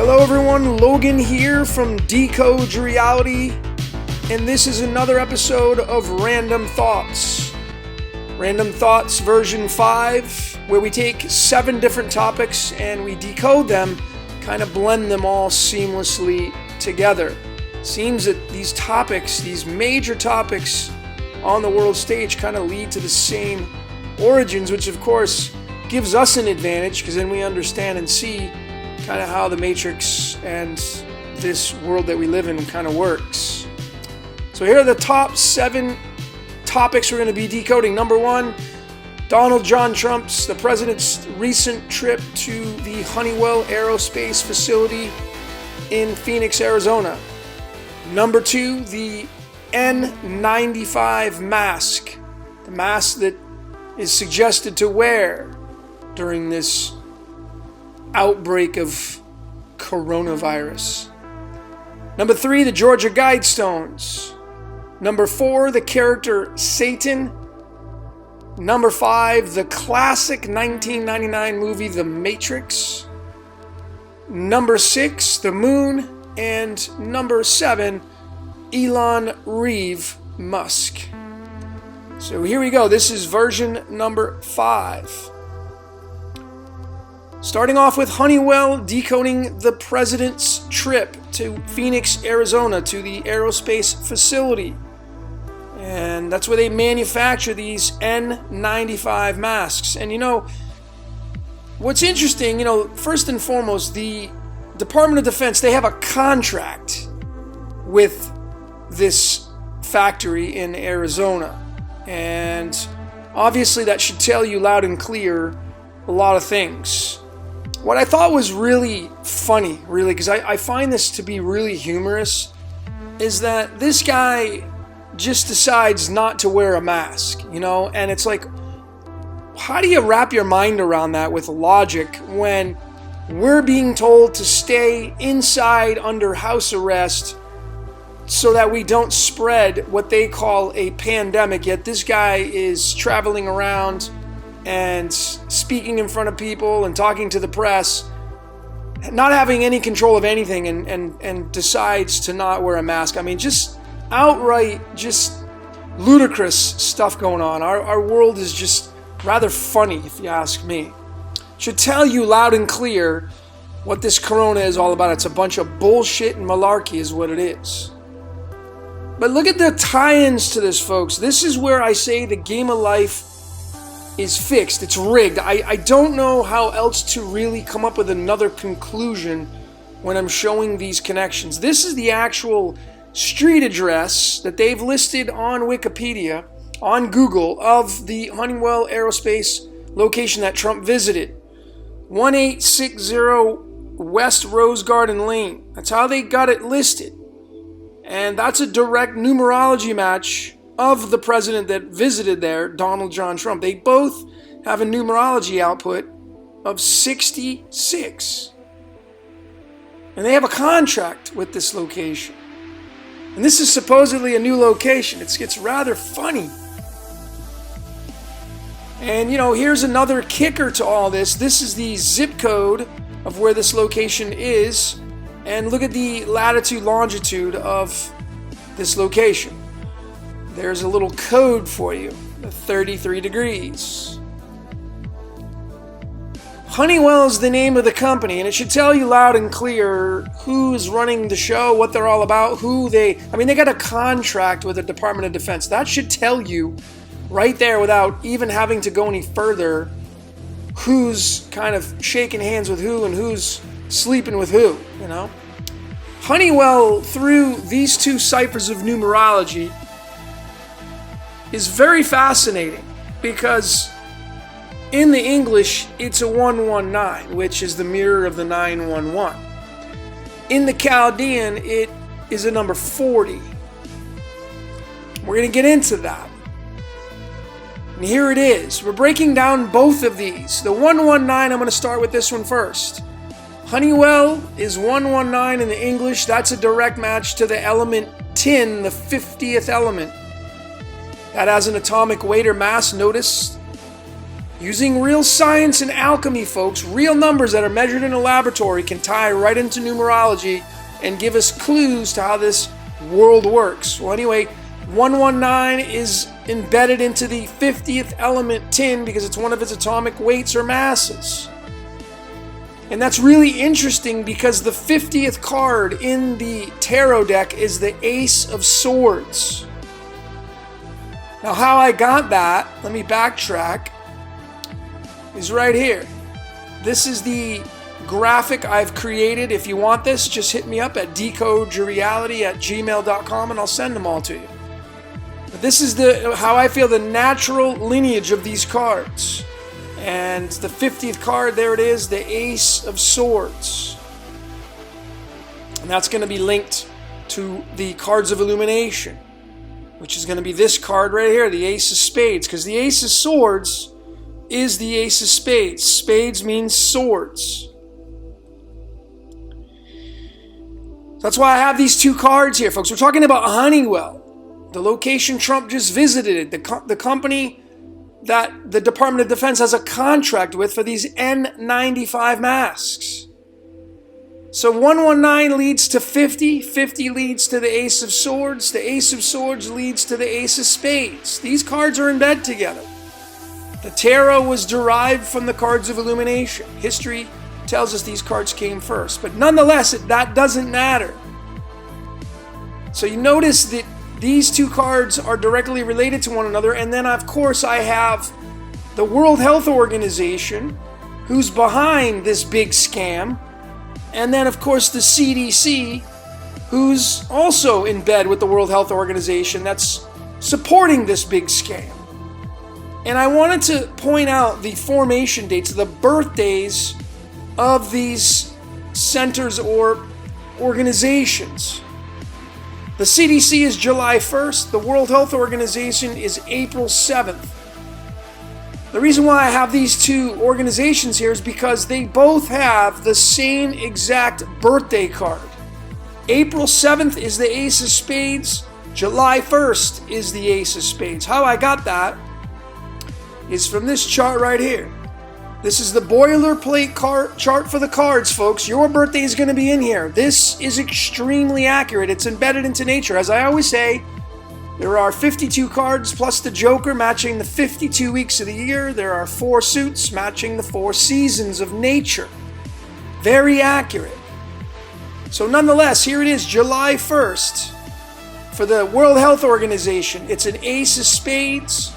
Hello everyone, Logan here from Decode Reality, and this is another episode of Random Thoughts. Random Thoughts version 5, where we take 7 different topics and we decode them, kind of blend them all seamlessly together. Seems that these topics, these major topics on the world stage kind of lead to the same origins, which of course gives us an advantage because then we understand and see kind of how the Matrix and this world that we live in kind of works. So here are the top 7 topics we're going to be decoding. Number 1, Donald John Trump's, the president's recent trip to the Honeywell Aerospace facility in Phoenix, Arizona. Number 2, the N95 Mask, the mask that is suggested to wear during this outbreak of coronavirus. Number 3, the Georgia Guidestones. Number 4, the character Satan. Number 5, the classic 1999 movie The Matrix. Number 6, the moon. And number 7, Elan, Reve, Musk. So here we go. This is version number 5. Starting off with Honeywell decoding the president's trip to Phoenix, Arizona, to the aerospace facility. And that's where they manufacture these N95 masks. And what's interesting, first and foremost, the Department of Defense, they have a contract with this factory in Arizona. And obviously that should tell you loud and clear a lot of things. What I thought was really funny, because I find this to be really humorous, is that this guy just decides not to wear a mask, and it's like, how do you wrap your mind around that with logic when we're being told to stay inside under house arrest so that we don't spread what they call a pandemic, yet this guy is traveling around and speaking in front of people and talking to the press, not having any control of anything, and decides to not wear a mask. I mean, just outright, just ludicrous stuff going on. Our world is just rather funny, if you ask me. Should tell you loud and clear what this corona is all about. It's a bunch of bullshit and malarkey is what it is. But look at the tie-ins to this, folks. This is where I say the game of life is fixed. It's rigged. I don't know how else to really come up with another conclusion when I'm showing these connections. This is the actual street address that they've listed on Wikipedia, on Google, of the Honeywell Aerospace location that Trump visited. 1860 West Rose Garden Lane. That's how they got it listed. And that's a direct numerology match of the president that visited there, Donald John Trump. They both have a numerology output of 66. And they have a contract with this location. And this is supposedly a new location. It gets rather funny. And here's another kicker to all this. This is the zip code of where this location is. And look at the latitude, longitude of this location. There's a little code for you, 33 degrees. Honeywell is the name of the company, and it should tell you loud and clear who's running the show, what they're all about, they got a contract with the Department of Defense. That should tell you right there, without even having to go any further, who's kind of shaking hands with who and who's sleeping with who, Honeywell, through these 2 ciphers of numerology, is very fascinating because in the English it's a 119, which is the mirror of the 911. In the Chaldean it is a number 40. We're going to get into that. And here it is. We're breaking down both of these. The 119, I'm going to start with this one first. Honeywell is 119 in the English. That's a direct match to the element tin, the 50th element. That has an atomic weight or mass. Notice Using real science and alchemy, folks, real numbers that are measured in a laboratory can tie right into numerology and give us clues to how this world works. Well, anyway, 119 is embedded into the 50th element tin because it's one of its atomic weights or masses. And that's really interesting because the 50th card in the tarot deck is the Ace of Swords. Now, how I got that, let me backtrack, is right here. This is the graphic I've created. If you want this, just hit me up at decodeyourreality@gmail.com and I'll send them all to you. But this is how I feel the natural lineage of these cards. And the 50th card, there it is, the Ace of Swords. And that's going to be linked to the Cards of Illumination, which is going to be this card right here, the Ace of Spades. Because the Ace of Swords is the Ace of Spades. Spades means swords. That's why I have these two cards here, folks. We're talking about Honeywell, the location Trump just visited, the company that the Department of Defense has a contract with for these N95 masks. So 119 leads to 50, 50 leads to the Ace of Swords, the Ace of Swords leads to the Ace of Spades. These cards are in bed together. The tarot was derived from the Cards of Illumination. History tells us these cards came first, but nonetheless, that doesn't matter. So you notice that these two cards are directly related to one another, and then of course I have the World Health Organization, who's behind this big scam, and then of course the CDC, who's also in bed with the World Health Organization that's supporting this big scam. And I wanted to point out the formation dates, the birthdays of these centers or organizations. The CDC is July 1st. The World Health Organization is April 7th. The reason why I have these two organizations here is because they both have the same exact birthday card. April 7th is the Ace of Spades. July 1st is the Ace of Spades. How I got that is from this chart right here. This is the boilerplate chart for the cards, folks. Your birthday is going to be in here. This is extremely accurate. It's embedded into nature. As I always say, there are 52 cards plus the Joker matching the 52 weeks of the year. There are 4 suits matching the 4 seasons of nature. Very accurate. So nonetheless, here it is, July 1st. For the World Health Organization, it's an Ace of Spades.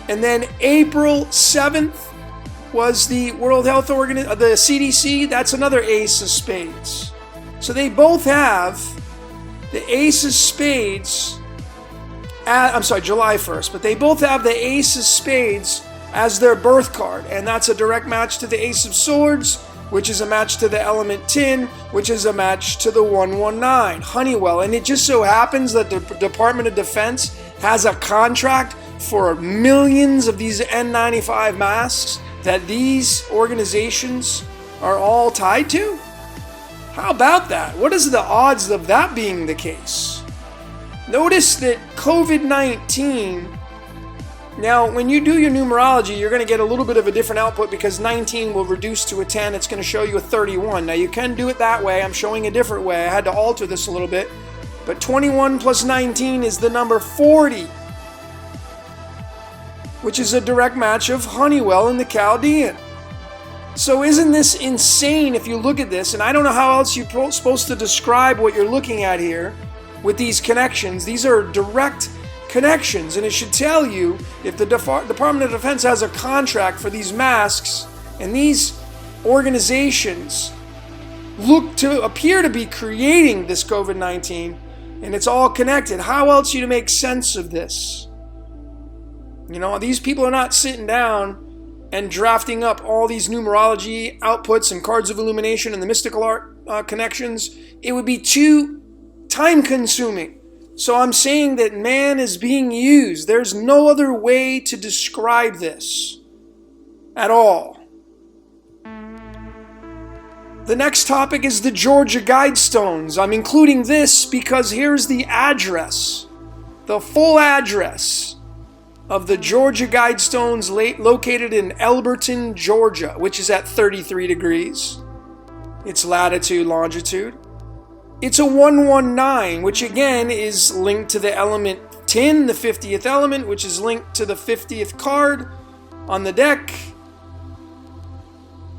And then April 7th was the World Health Organization, the CDC, that's another Ace of Spades. So they both have the Ace of Spades, July 1st, but they both have the Ace of Spades as their birth card, and that's a direct match to the Ace of Swords, which is a match to the element tin, which is a match to the 119, Honeywell. And it just so happens that the Department of Defense has a contract for millions of these N95 masks that these organizations are all tied to? How about that? What is the odds of that being the case? Notice that COVID-19, now when you do your numerology, you're going to get a little bit of a different output because 19 will reduce to a 10. It's going to show you a 31. Now you can do it that way. I'm showing a different way. I had to alter this a little bit. But 21 plus 19 is the number 40, which is a direct match of Honeywell and the Chaldean. So isn't this insane if you look at this? And I don't know how else you're supposed to describe what you're looking at here with these connections. These are direct connections, and it should tell you if the Department of Defense has a contract for these masks, and these organizations appear to be creating this COVID-19, and it's all connected. How else are you to make sense of this? You know, these people are not sitting down and drafting up all these numerology outputs and cards of illumination and the mystical art connections. It would be too time-consuming. So I'm saying that man is being used. There's no other way to describe this at all. The next topic is the Georgia Guidestones. I'm including this because here's the address, the full address of the Georgia Guidestones located in Elberton, Georgia, which is at 33 degrees. Its latitude, longitude. It's a 119, which again is linked to the element tin, the 50th element, which is linked to the 50th card on the deck.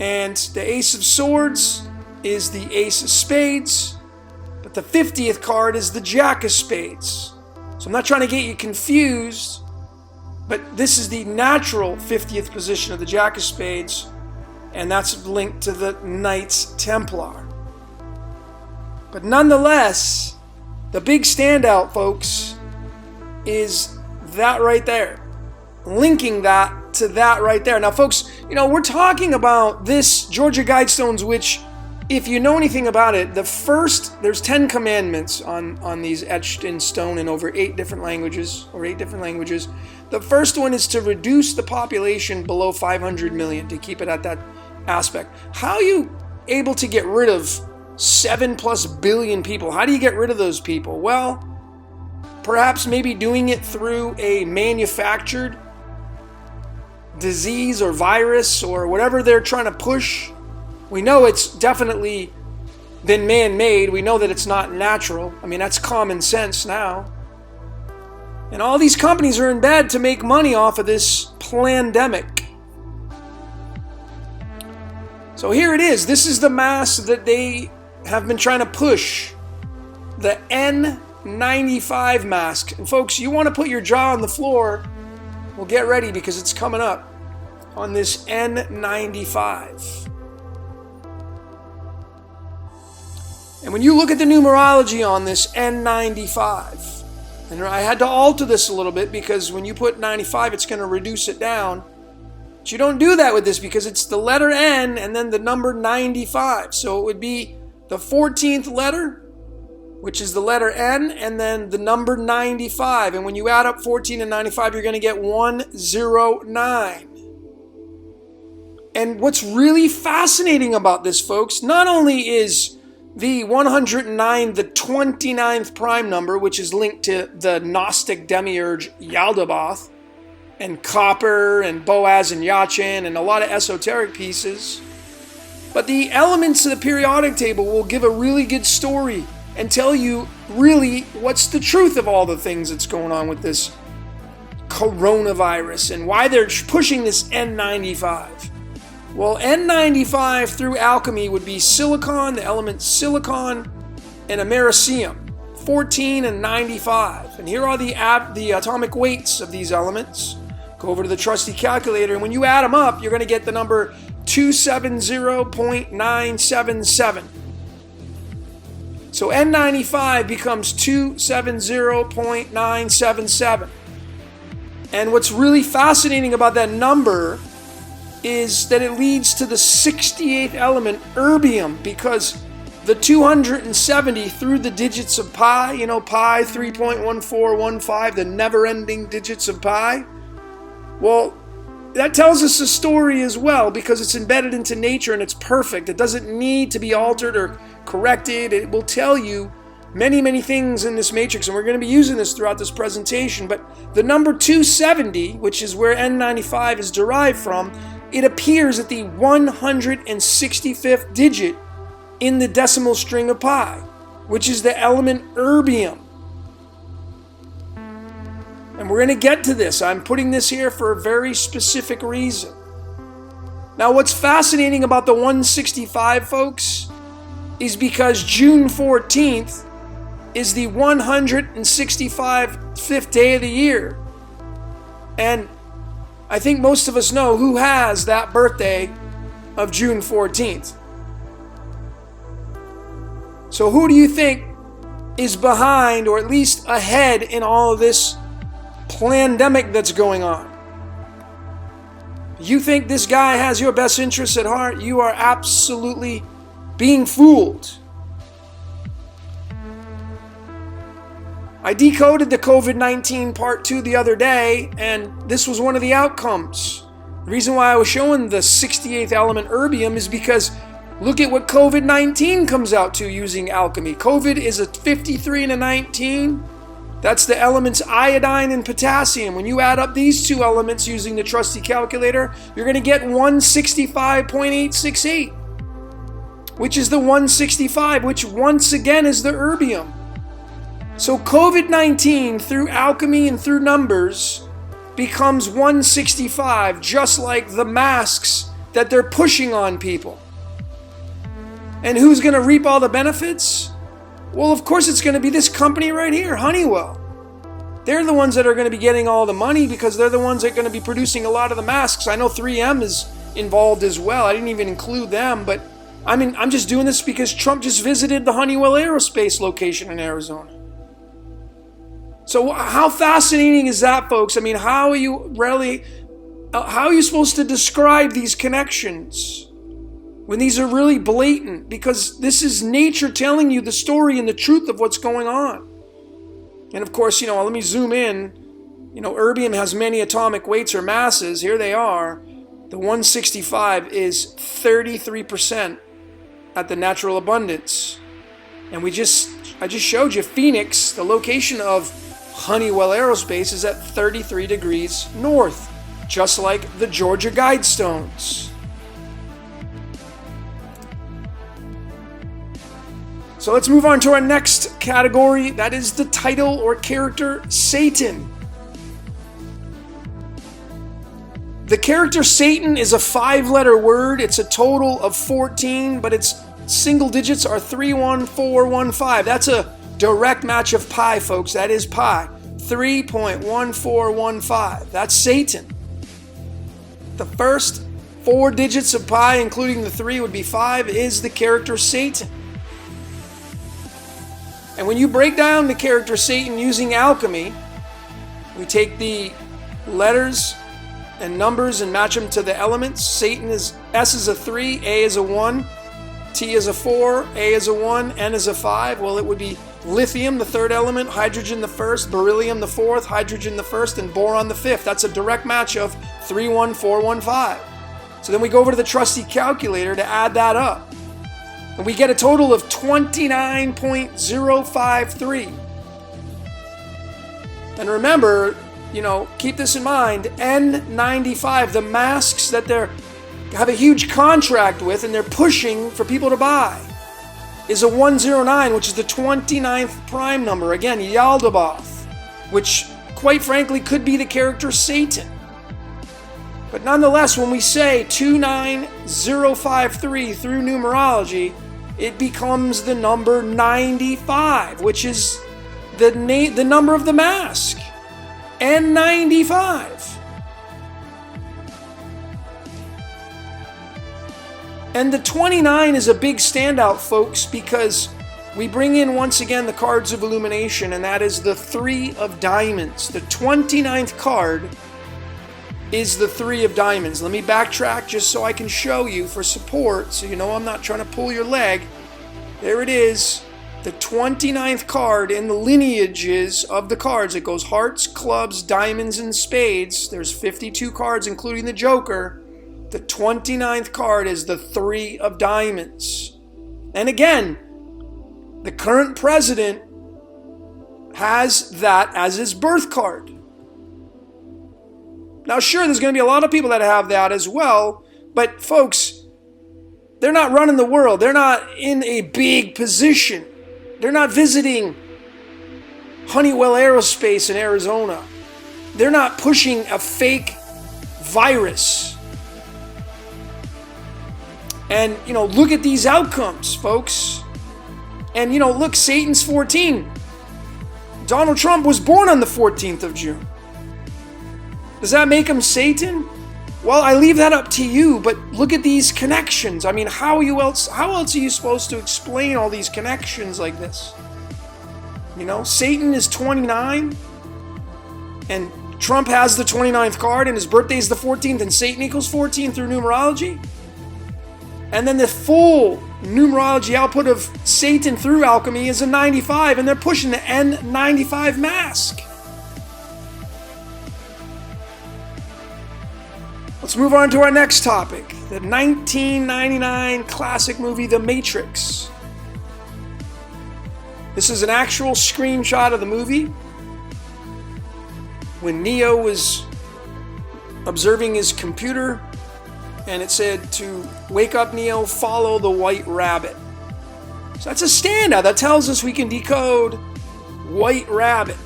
And the Ace of Swords is the Ace of Spades, but the 50th card is the Jack of Spades. So I'm not trying to get you confused, but this is the natural 50th position of the Jack of Spades, and that's linked to the Knights Templar. But nonetheless, the big standout, folks, is that right there. Linking that to that right there. Now, folks, we're talking about this Georgia Guidestones, which, if you know anything about it, there's 10 commandments on these etched in stone in over 8 different languages. The first one is to reduce the population below 500 million, to keep it at that aspect. How are you able to get rid of 7+ billion people? How do you get rid of those people? Well, perhaps maybe doing it through a manufactured disease or virus or whatever they're trying to push. We know it's definitely been man-made. We know that it's not natural. I mean, that's common sense now. And all these companies are in bed to make money off of this pandemic. So here it is. This is the mask that they have been trying to push. The N95 mask. And folks, you want to put your jaw on the floor, well, get ready, because it's coming up on this N95. And when you look at the numerology on this N95, and I had to alter this a little bit because when you put 95, it's going to reduce it down. But you don't do that with this because it's the letter N and then the number 95. So it would be the 14th letter, which is the letter N, and then the number 95. And when you add up 14 and 95, you're going to get 109. And what's really fascinating about this, folks, not only is the 109 the 29th prime number, which is linked to the Gnostic demiurge Yaldabaoth, and Copper, and Boaz and Yachin, and a lot of esoteric pieces, but the elements of the periodic table will give a really good story and tell you really what's the truth of all the things that's going on with this coronavirus and why they're pushing this N95. Well, N95 through alchemy would be silicon, the element silicon, and americium, 14 and 95. And here are the atomic weights of these elements. Go over to the trusty calculator, and when you add them up, you're going to get the number 270.977. So N95 becomes 270.977. And what's really fascinating about that number is that it leads to the 68th element, erbium, because the 270 through the digits of pi, pi 3.1415, the never-ending digits of pi. Well, that tells us a story as well, because it's embedded into nature and it's perfect. It doesn't need to be altered or corrected. It will tell you many, many things in this matrix, and we're going to be using this throughout this presentation. But the number 270, which is where N95 is derived from, it appears at the 165th digit in the decimal string of pi, which is the element erbium. And we're going to get to this. I'm putting this here for a very specific reason. Now, what's fascinating about the 165, folks, is because June 14th is the 165th day of the year. And I think most of us know who has that birthday of June 14th. So who do you think is behind, or at least ahead, in all of this pandemic that's going on? You think this guy has your best interests at heart? You are absolutely being fooled. I decoded the COVID-19 part 2 the other day, and this was one of the outcomes. The reason why I was showing the 68th element erbium is because look at what COVID-19 comes out to using alchemy. COVID is a 53 and a 19. That's the elements iodine and potassium. When you add up these two elements using the trusty calculator, you're going to get 165.868, which is the 165, which once again is the erbium. So COVID-19, through alchemy and through numbers, becomes 165, just like the masks that they're pushing on people. And who's going to reap all the benefits? Well, of course it's going to be this company right here, Honeywell. They're the ones that are going to be getting all the money because they're the ones that are going to be producing a lot of the masks. I know 3M is involved as well. I didn't even include them, but I'm just doing this because Trump just visited the Honeywell Aerospace location in Arizona. So how fascinating is that, folks? I mean, how are you supposed to describe these connections when these are really blatant? Because this is nature telling you the story and the truth of what's going on. And of course, let me zoom in. Erbium has many atomic weights or masses. Here they are. The 165 is 33% at the natural abundance. And I just showed you Phoenix, the location of Honeywell Aerospace, is at 33 degrees north, just like the Georgia Guidestones. So let's move on to our next category. That is the title or character Satan. The character Satan is a 5-letter word. It's a total of 14, but its single digits are 31415. That's a direct match of pi, folks. That is pi. 3.1415. That's Satan. The first 4 digits of pi, including the 3 would be 5, is the character Satan. And when you break down the character Satan using alchemy, we take the letters and numbers and match them to the elements. Satan is S is a 3, A is a 1, T is a 4, A is a 1, N is a 5. Well, it would be lithium, the third element, hydrogen the first, beryllium the fourth, hydrogen the first, and boron the fifth. That's a direct match of 31415. So then we go over to the trusty calculator to add that up. And we get a total of 29.053. And remember, keep this in mind, N95, the masks that they have a huge contract with and they're pushing for people to buy, is a 109, which is the 29th prime number. Again, Yaldabaoth, which quite frankly could be the character Satan. But nonetheless, when we say 29053 through numerology, it becomes the number 95, which is the number of the mask. N95. And the 29 is a big standout, folks, because we bring in once again the cards of illumination, and that is the 3 of diamonds. The 29th card is the 3 of diamonds. Let me backtrack just so I can show you for support, so I'm not trying to pull your leg. There it is, the 29th card in the lineages of the cards. It goes hearts, clubs, diamonds, and spades. There's 52 cards, including the Joker. The 29th card is the 3 of diamonds. And again, the current president has that as his birth card. Now, sure, there's going to be a lot of people that have that as well, but folks, they're not running the world. They're not in a big position. They're not visiting Honeywell Aerospace in Arizona. They're not pushing a fake virus. And, look at these outcomes, folks. And, look, Satan's 14. Donald Trump was born on the 14th of June. Does that make him Satan? Well, I leave that up to you, but look at these connections. I mean, how else are you supposed to explain all these connections like this? Satan is 29, and Trump has the 29th card, and his birthday is the 14th, and Satan equals 14 through numerology. And then the full numerology output of Satan through alchemy is a 95, and they're pushing the N95 Mask. Let's move on to our next topic, the 1999 classic movie, The Matrix. This is an actual screenshot of the movie. when Neo was observing his computer, and it said to wake up Neo, follow the white rabbit. So that's a standout. That tells us we can decode white rabbit.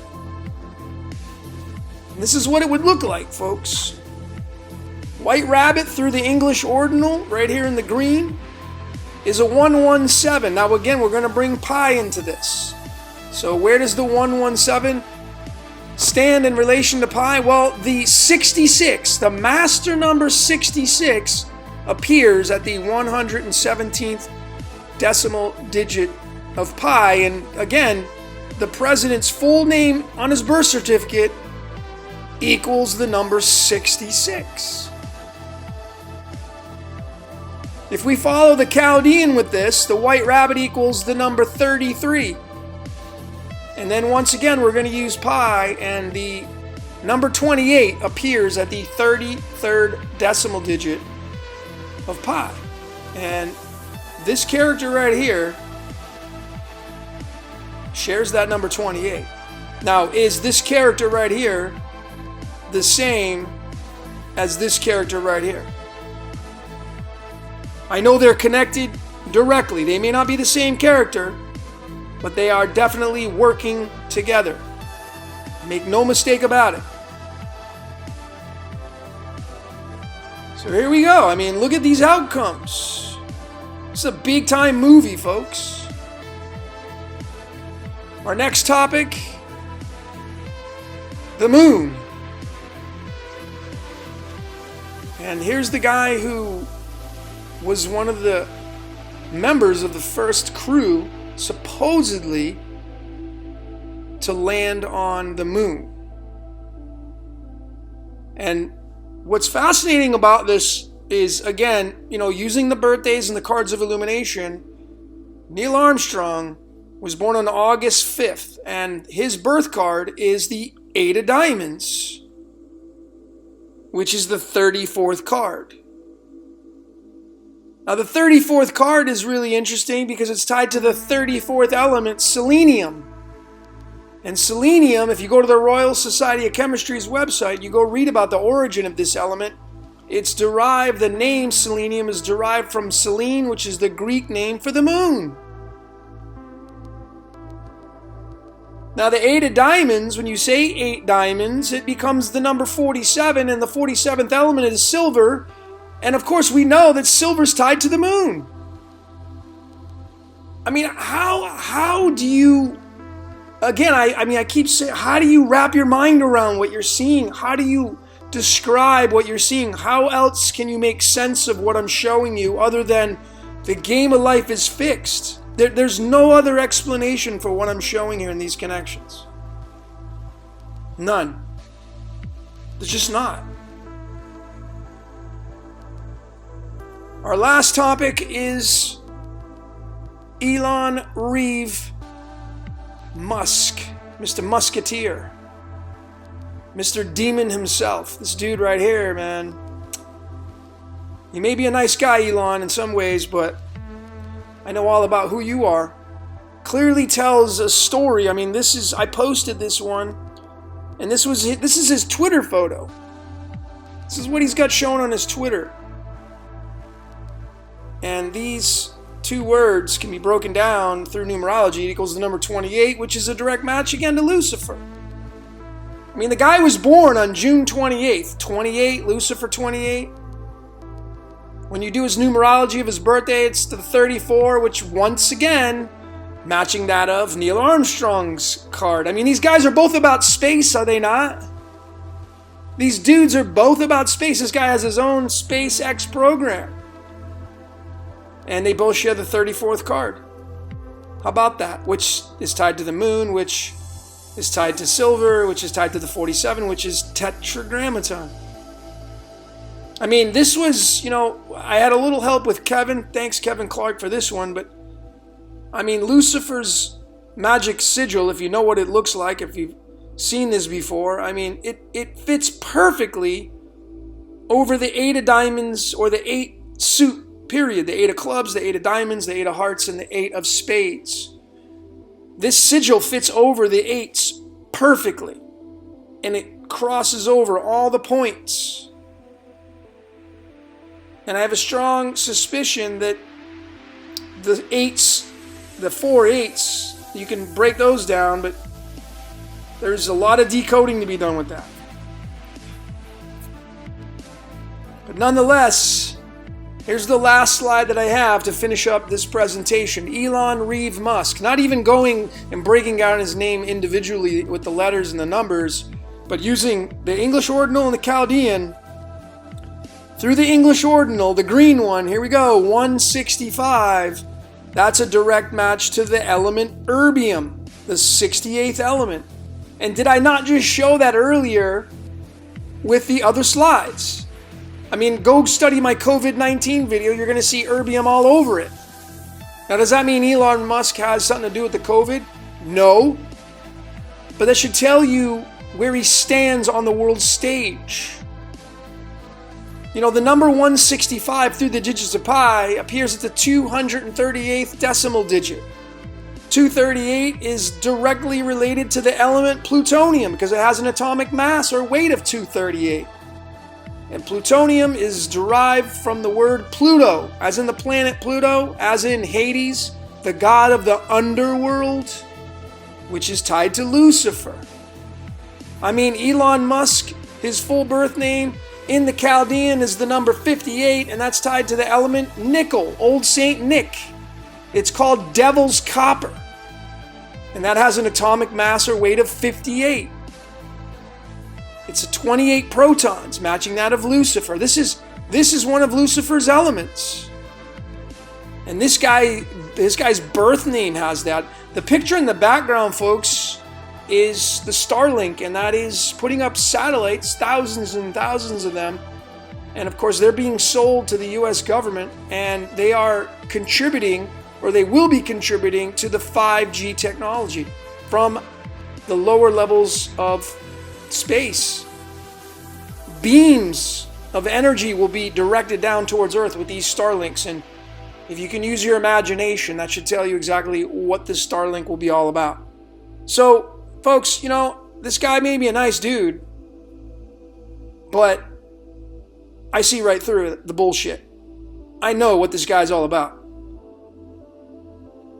And this is what it would look like, folks. White rabbit through the English ordinal, right here in the green, is a 117. Now again, we're going to bring pi into this. So where does the 117 stand in relation to pi? Well, the 66, the master number 66, appears at the 117th decimal digit of pi. And again, the president's full name on his birth certificate equals the number 66. If we follow the Chaldean with this, the white rabbit equals the number 33. And then once again, we're going to use pi, and the number 28 appears at the 33rd decimal digit of pi. And this character right here shares that number 28. Now, is this character right here the same as this character right here? I know they're connected directly. They may not be the same character, but they are definitely working together. Make no mistake about it. So here we go. I mean, look at these outcomes. It's a big time movie, folks. Our next topic, the moon. And here's the guy who was one of the members of the first crew, supposedly, to land on the moon. And what's fascinating about this is, again, using the birthdays and the cards of illumination, Neil Armstrong was born on August 5th, and his birth card is the 8 of Diamonds, which is the 34th card. Now, the 34th card is really interesting because it's tied to the 34th element, selenium. And selenium, if you go to the Royal Society of Chemistry's website, you go read about the origin of this element. It's derived, the name selenium is derived from Selene, which is the Greek name for the moon. Now, the 8 of Diamonds, when you say 8 diamonds, it becomes the number 47, and the 47th element is silver. And of course, we know that silver's tied to the moon. I mean, how do you, again, I keep saying, how do you wrap your mind around what you're seeing? How do you describe what you're seeing? How else can you make sense of what I'm showing you other than the game of life is fixed? There's no other explanation for what I'm showing here in these connections. None. There's just not. Our last topic is Elan, Reve, Musk, Mr. Musketeer, Mr. Demon himself. This dude right here, man. You may be a nice guy, Elan, in some ways, but I know all about who you are. Clearly tells a story. I mean, I posted this one, and this is his Twitter photo. This is what he's got shown on his Twitter. And these two words can be broken down through numerology. It equals the number 28, which is a direct match again to Lucifer. I mean, the guy was born on June 28th. 28, Lucifer 28. When you do his numerology of his birthday, it's the 34, which once again, matching that of Neil Armstrong's card. I mean, these guys are both about space, are they not? These dudes are both about space. This guy has his own SpaceX program. And they both share the 34th card. How about that? Which is tied to the moon, which is tied to silver, which is tied to the 47, which is tetragrammaton. I mean, this was, I had a little help with Kevin. Thanks, Kevin Clark, for this one. But, I mean, Lucifer's magic sigil, if you know what it looks like, if you've seen this before, I mean, it fits perfectly over the 8 of diamonds or the 8 suit. Period. The 8 of clubs, the 8 of diamonds, the 8 of hearts, and the 8 of spades. This sigil fits over the 8s perfectly. And it crosses over all the points. And I have a strong suspicion that the eights, the 4 eights, you can break those down, but there's a lot of decoding to be done with that. But nonetheless, here's the last slide that I have to finish up this presentation. Elan, Reve, Musk. Not even going and breaking down his name individually with the letters and the numbers, but using the English ordinal and the Chaldean. Through the English ordinal, the green one, here we go, 165. That's a direct match to the element erbium, the 68th element. And did I not just show that earlier with the other slides? I mean, go study my COVID-19 video. You're going to see erbium all over it. Now, does that mean Elon Musk has something to do with the COVID? No. But that should tell you where he stands on the world stage. You know, the number 165 through the digits of pi appears at the 238th decimal digit. 238 is directly related to the element plutonium because it has an atomic mass or weight of 238. And plutonium is derived from the word Pluto, as in the planet Pluto, as in Hades, the god of the underworld, which is tied to Lucifer. I mean, Elon Musk, his full birth name in the Chaldean is the number 58, and that's tied to the element nickel, Old Saint Nick. It's called devil's copper, and that has an atomic mass or weight of 58. It's a 28 protons, matching that of Lucifer. This is one of Lucifer's elements. And this guy's birth name has that. The picture in the background, folks, is the Starlink, and that is putting up satellites, thousands and thousands of them. And of course, they're being sold to the US government, and they are contributing, or they will be contributing, to the 5G technology from the lower levels of space. Beams of energy will be directed down towards Earth with these Starlinks, and if you can use your imagination, that should tell you exactly what this Starlink will be all about. So, folks, you know, this guy may be a nice dude, but I see right through the bullshit. I know what this guy's all about.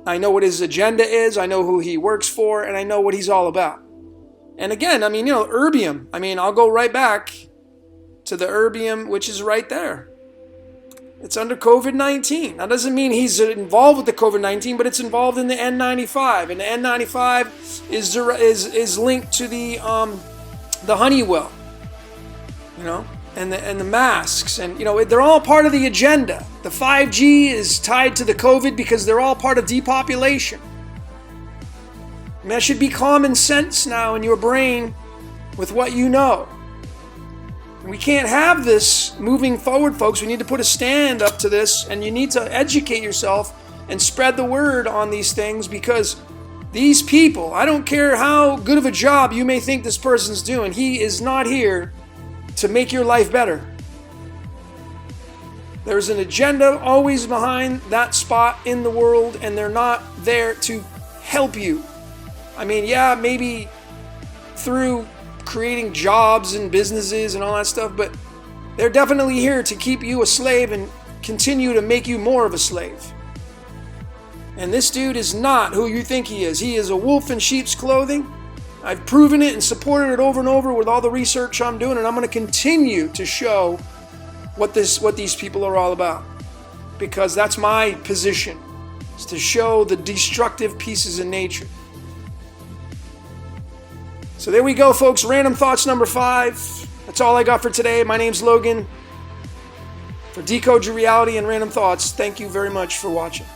I know what his agenda is, I know who he works for, and I know what he's all about. And again, I mean, you know, erbium. I mean, I'll go right back to the erbium, which is right there. It's under COVID-19. That doesn't mean he's involved with the COVID-19, but it's involved in the N95, and the N95 is linked to the Honeywell, you know, and the masks, and you know, they're all part of the agenda. The 5G is tied to the COVID because they're all part of depopulation. I mean, that should be common sense now in your brain with what you know. We can't have this moving forward, folks. We need to put a stand up to this, and you need to educate yourself and spread the word on these things, because these people, I don't care how good of a job you may think this person's doing, he is not here to make your life better. There's an agenda always behind that spot in the world, and they're not there to help you. I mean, yeah, maybe through creating jobs and businesses and all that stuff, but they're definitely here to keep you a slave and continue to make you more of a slave. And this dude is not who you think he is. He is a wolf in sheep's clothing. I've proven it and supported it over and over with all the research I'm doing, and I'm going to continue to show what these people are all about, because that's my position, is to show the destructive pieces in nature. So there we go, folks. Random thoughts number 5. That's all I got for today. My name's Logan. For Decode Your Reality and Random Thoughts, thank you very much for watching.